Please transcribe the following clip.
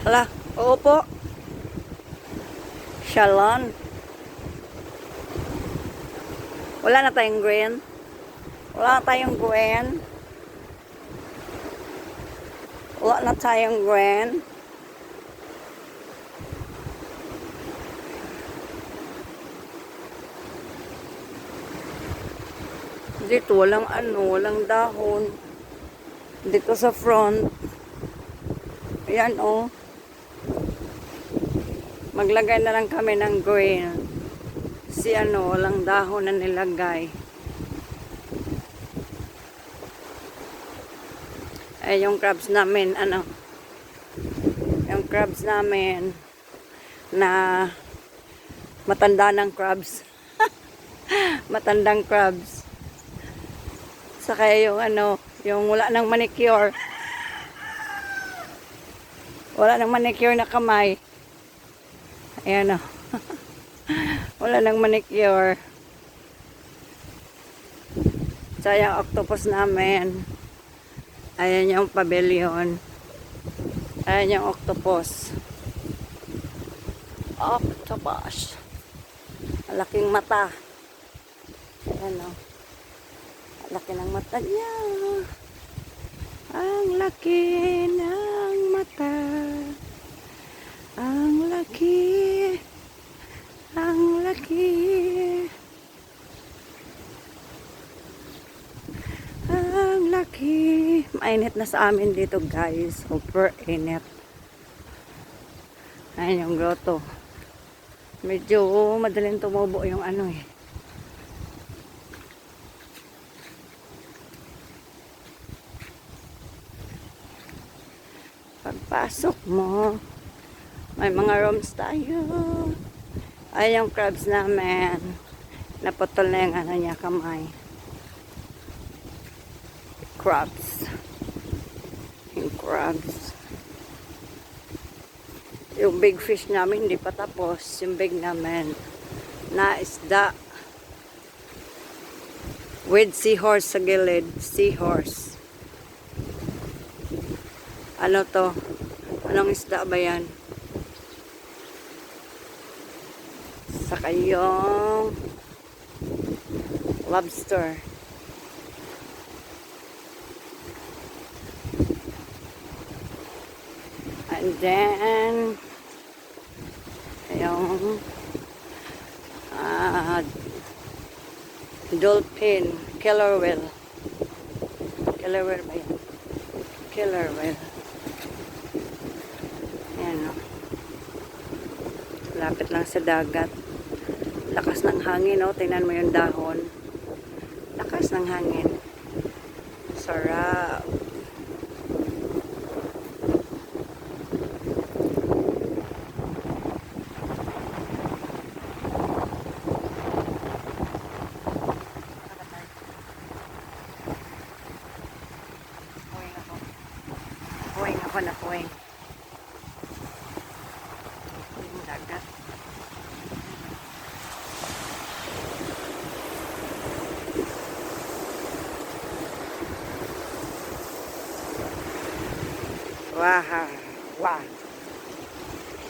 Hala, oo po. Shalon. Wala na tayong green. Wala na tayong green. Wala na tayong green. Dito walang walang dahon. Dito sa front. Ayan oh. Maglagay na lang kami ng green. Si walang dahon na nilagay. Ay yung crabs namin, yung crabs namin na matanda ng crabs. Matandang crabs. Saka yung yung wala nang manicure. Wala nang manicure na kamay. Ayan o. Wala nang manicure. So, yung octopus namin. Ayan yung pavilion. Ayan yung octopus. Octopus. Malaking mata. Ayan o. Laki ng mata niya. Ang laki ng mata. Ang laki. Ang laki. Ang laki. Mainit na sa amin dito guys. Super init. Ayan yung grotto. Medyo madaling tumubo yung Pagpasok mo, may mga rooms tayo. Ay, yung crabs namin. Naputol na yung niya, kamay. Crabs. Yung crabs. Yung big fish namin, hindi pa tapos. Yung big namin, na isda. With seahorse sa gilid. Seahorse. Ano to? Anong isda ba yan? Saka yung lobster. And then yung dolphin. Killer whale. Killer whale ba yan? Killer whale. Ayan o. Lapit lang sa dagat. Lakas ng hangin o. Tingnan mo yung dahon. Lakas ng hangin. Sarap. Puwing ako na puwing. Dagat. Wow.